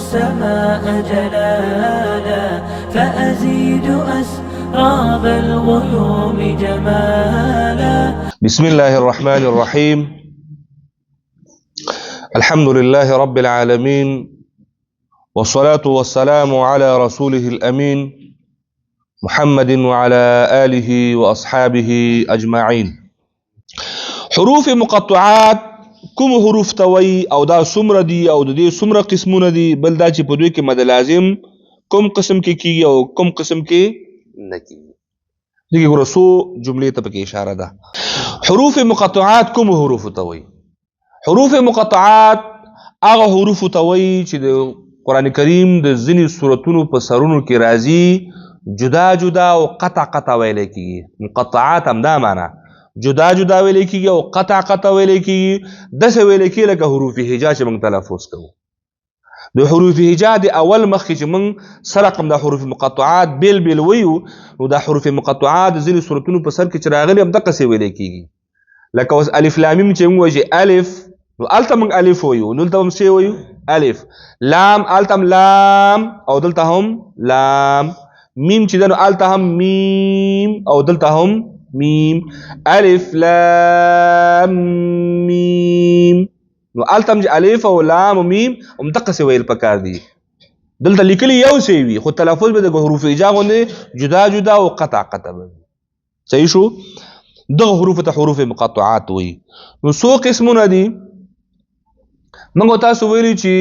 السماء جلالا فأزيد أسراب الغيوم جمالا. بسم الله الرحمن الرحيم. الحمد لله رب العالمين، والصلاة والسلام على رسوله الأمين محمد وعلى آله وأصحابه أجمعين. حروف مقطعات کوم حروف توي او دا سمره دي او د دې سمره قسمونه دي، بل دا چې په دوی کې مد لازم کوم قسم کې کیږي او کوم قسم کې نه کیږي. دغه ګوره سو جملې ته پکې اشاره ده. حروف مقطعات کوم حروف توي؟ حروف مقطعات هغه حروف توي چې د قران کریم د ځینې سوراتونو په سرونو کې راځي، جدا جدا او قطع قطع ویل کیږي. مقطعات هم دا معنی جدا جدا ویل کیږي او قطع قطع ویل کیږي. داسې ویل کیږي لکه حروف هجا چې موږ تلفظ کوو. د حروف هجا د اول مخکې چې موږ سره کوم د حروف مقطعات بیل بیل ویو، نو د حروف مقطعات ځینې سورتونو په سر کې چې راغلي هم دقسې ویل کیږي. لکه اوس الف لام میم چې موږ وایو الف، نو الته موږ الف ویو، نو دلته هم څه ویو؟ الف. لام الته هم لام او دلته هم لام. میم چې ده نو الته هم میم او دلته هم میم. الف لام میم، نو الته هم الف او لام او میم هم دقسې ویل پکار دي. دلته لیکلي یو شی وي خو تلفظ به د حروف هجا غوندې جدا جدا او قطع قطع وي. صحیح شو؟ دغه حروف ته حروف مقطعات وي. نو څو قسمونه دي؟ موږ تاسو ویلي چې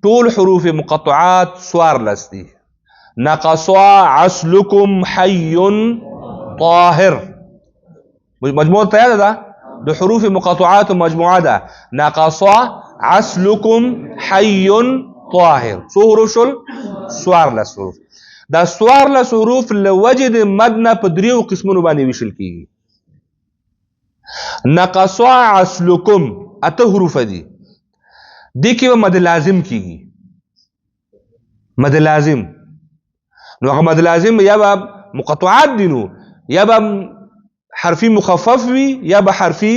ټول حروف مقطعات څوارلس دي. نقص عسلكم حي طاهر، مجموعه ته یاد ده د حروف مقطعات مجموعه ده. نقص عسلكم حي طاهر. څو حروف شول؟ څوارلس حروف. دا څوارلس حروف لوجد مدنه په دریو قسمونو باندې ویشل کیږي. نقص عسلكم اته حروف دي، دې کې مد لازم کیږي. مد لازم، نو هغه مد لازم یا به مقطعات دي، نو یا به حرفي مخفف وي یا به حرفي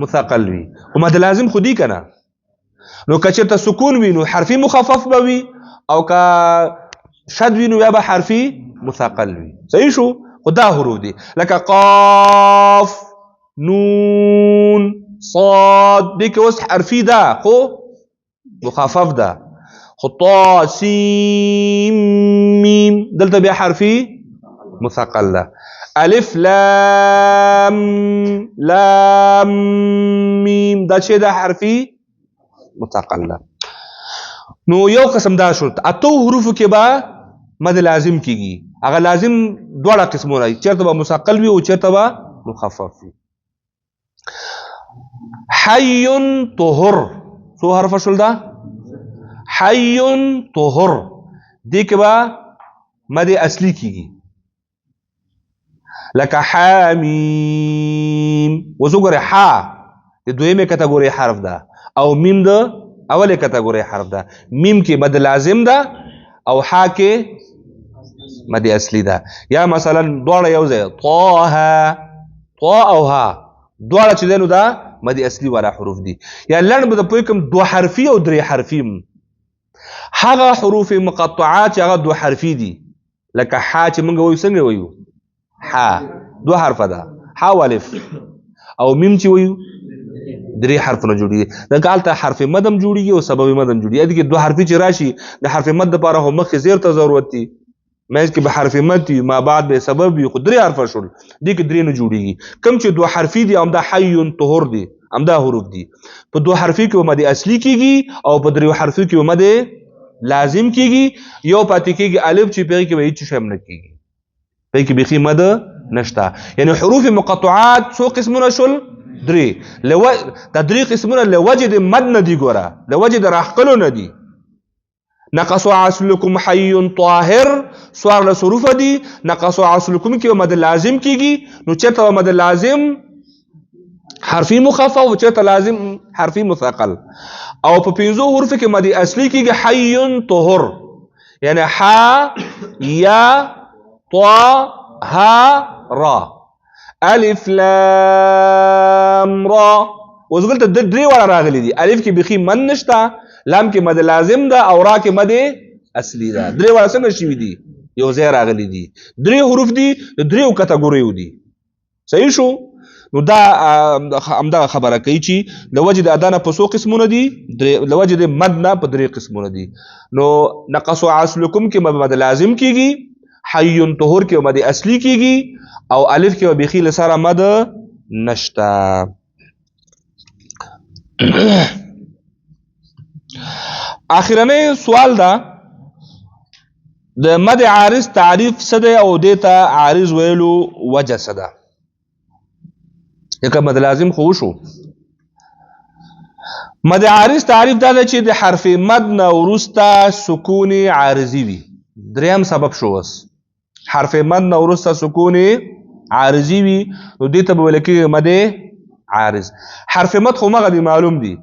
مثقل وي. خو مد لازم خو دي کنه. نو که چېرته سکون وي نو حرفي مخفف به وي، او که شد وي نو یا به حرفي مثقل وي. صحیح شو؟ خو دا حروف دي لکه قاف نون صاد، دې کې اوس حرفي ده خو مخفف ده. خو طا سین میم دلته بیا حرفي مثقل ده. الف لام لام میم دا چې ده حرفي مثقل ده. نو یو قسم دا شو. اتو حروفو کې به مد لازم کیږي. هغه لازم دواړه قسمونه دي، چېرته به مثقل وي او چېرته به مخفف وي. حي طهر څو حرف شول ده؟ حي طهر. دې کې به مد اصلي کیږي لکه حامیم. اوس وګورئ حا د دویمې کټګورۍ حرف ده او میم د اولې کټګورۍ حرف ده. میم کې مد لازم ده او حا کې مد اصلي ده. یا مثلا دواړه یو ځای طه، طا او ها دواړه چې دی نو دا مد اصلي والا حروف دي. یا لنډ به د پوه کوم دو حرفي او درې حرفي. هغه حروف مقطعات چې هغه دو حرفي دي لکه حا چې موږ وایو څنګه وایو؟ حا دو حرفه ده، حا او الف. او میم چې وایو درې حرفونه جوړیږي. دلته هلته حرف مد هم جوړیږي او سبب مد هم جوړیږي. دې کې دو حرفي چې راشي د حرف مد لپاره هم مخکې زیر ته ضرورت دي، مېز کې به حرف مد وي، ما بعد به سبب وي، خو درې حرفه شول. دې کې درې نه جوړیږي. کوم چې دو حرفي دي همدا حي طهور دي، همدا حروف دي. په دو حرفي کې مد اصلي کیږي او په درې حرفي کې مد لازم کیږي. یو پاتې کیږي الف چې پرې کې به هیڅ شی نه کیږي، پرې کې بيخي مد نشته. یعنی حروف مقطعات څو قسمونه شول؟ درې. دا درې قسمونه لوجد مد نه دي، ګوره لوجد راحقلو نه دي. نقص عسلكم حي طاهر څوارلس حروف دي. نقص عسلكم کې مد لازم کیږي، نو چېرته مد لازم حرفي مخفف او چېرته لازم حرفي مثقل. او په پنځو حروف کې مد اصلي کېږي حي طهر، یعنی حا یا طا ها را. الف لام را. اوس دلته درې واړه راغلي دي. الف کې بيخي من نشته، لام کې مد لازم ده او را کې مد اصلي ده. درې واړه څنګه شوي دي؟ یو ځای راغلي دي. درې حروف دي د دریو کټګوریو دي. صحیح شو؟ نو دا همدغه خبره کوي چې د وجه د ادا نه په څو قسمونه دي؟ د وجه د مد نه په درې قسمونه دي. نو نقص اصلکم کې مد لازم کیږي، حي طهور کې مد اصلي کیږي، او الف کې بخیل سره مد نشتا. اخرنی سوال دا د مد عارض تعریف څه دی او دیتا عارض ویلو وجه څه ده؟ یکه مد لازم خو شو. مد عارض تعریف دا ده چې د حرف مد نه وروسته سکون عارضي وي. دریم سبب شو وس حرف مد نه وروسته سکون عارضي وي، نو دې ته به ویل کېږي مد عارض. حرف مد خو مغه دي معلوم دي،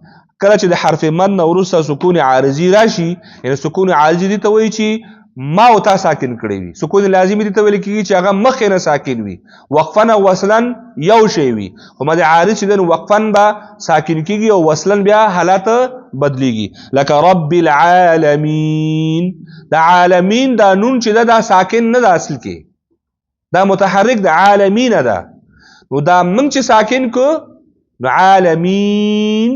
کله چې د حرف مد نه وروسته سکون عارضي راشي، یعنې سکون عارضي دې ته وایي چې ما او تا ساکن کړی وي. سکون لازمي دې ته ویل کېږي چې هغه مخکې نه ساکن وي، وقفا او وصلا یو شی وي. خو مد عارض چې دی وقفا به ساکن کېږي او وصلا بیا حالات بدلیږي. لکه رب العالمین، د عالمین دا نون چې دا ساکن نه ده، اصل کې دا متحرک د عالمین ده. نو دا موږ چې ساکن کو نو عالمین،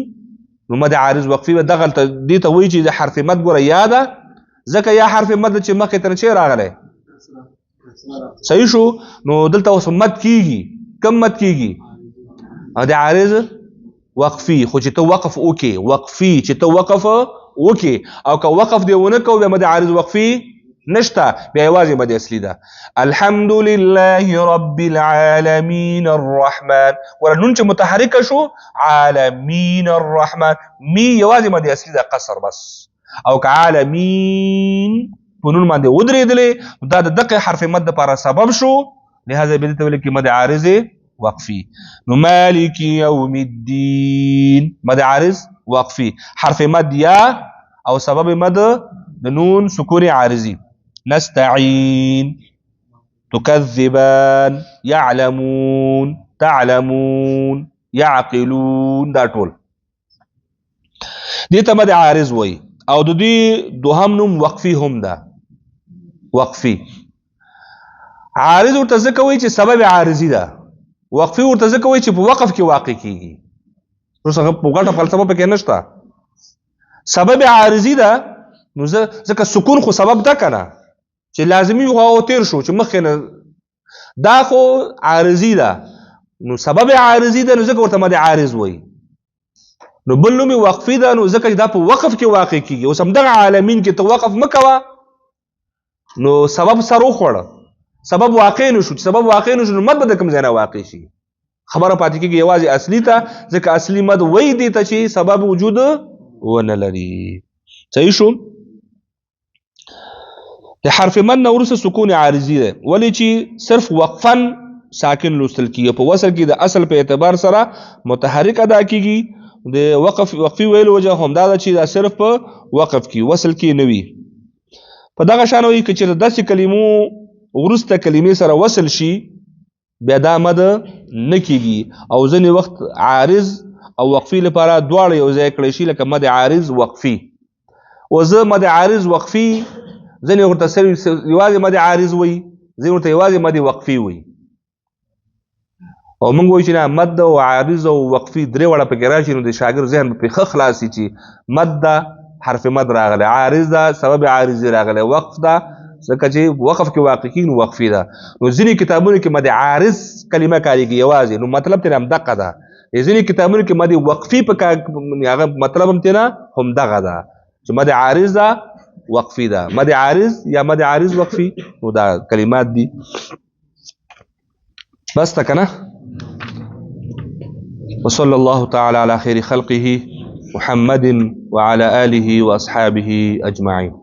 نو مد عارض وقفي به دغه دې ته وایي چې د حرف مد ګوره یا ده، ځکه یا حرف مد چې مخکې ته چې راغلی. صحیح شو؟ نو دلته اوس مد کیږي. کم مد کیږي؟ د عارض وقفي. خو چې ته وقف وکې، وقفي چې ته وقف وکې، او که وقف دی ونه کو بیا مد عارض وقفي نشته، بیا یوازې مد اصلي ده. الحمد لله رب العالمین الرحمن، ګوره نون چې متحرکه شو عالمین الرحمن، می یوازې مد اصلي ده قصر بس. او که عالمین په نون باندې ودرېدلې دا د دقیق حرف مد لپاره سبب شو، لهذا به دې ته ویل کېږي مد عارض وقفي. نو مالک یوم الدین مد عارض وقفي، حرف مد یا او سبب مد د نون سکون عارضي. نستعين، تكذبان، يعلمون، تعلمون، يعقلون، دا ټول دې ته مد عارض وایي. او د دې دوهم نوم وقفي هم ده. وقفي عارض ورته ځکه وایي چې سبب عارضي ده، وقفي ورته ځکه وایي چې په وقف کې واقع کیږي. اوس هغه په ګټه فلسفه پکې نشته. سبب عارضي ده نو ځکه سکون خو سبب ده کنه چې لازمي او تیر شو چې مخکې نه، دا خو عارضي ده، نو سبب عارضي ده، نو ځکه ورته مد عارض وایي. نو بل نوم وقفي ده، نو ځکه دا په وقف کې واقع کیږي. اوس همدغه عالمین کې ته وقف مه کوه، نو سبب سر وخوړه، سبب واقع نه شو. چې سبب واقع نه شو نو مد به د کوم ځای نه واقع شي؟ خبره پاتې کېږي یوازې اصلي ته، ځکه اصلي مد وایي دې ته چې سبب وجود ونه لري. صحیح شو؟ د حرف مد نه وروسته سکون عارضي ده، ولې چې صرف وقفا ساکن لوستل کېږي، په وصل کې د اصل په اعتبار سره متحرک ادا کېږي. د وقفي ویلو وجه همدا ده چې دا صرف په وقف کې وصل کې نه وي. په دغه شان وایي که چېرته داسې کلمو وروسته کلمې سره وصل شي بیا دا مد نه کېږي، او ځینې وخت عارض او وقفي لپاره دواړه یو ځای کړی شي، لکه مد عارض وقفي. او زه مد عارض وقفي ځینې ورته یوازې مد عارض وایي، ځینې ورته یوازې مد وقفي وایي. او موږ وایو چې نه، مد او عارض او وقفي درې واړه پکې راشي نو د شاګرد ذهن به ښه خلاص شي چې مد ده حرف مد راغلی، عارض ده سبب عارضي راغلی، وقف ده ځکه چې وقف کې واقع کېږي نو وقفي ده. نو ځینې کتابونو کې مد عارض کلمه کارېږي یوازې، نو مطلب ترې همدغه ده. ځینې کتابونو کې مد وقفي په هغه مطلب هم ترې همدغه ده چې مد عارض ده وقفي ده، مد عارض یا مد عارض وقفي، نو دا کلمات دي. بس تا کنه. وصلى الله تعالى على خير خلقه محمد وعلى آله وأصحابه أجمعين.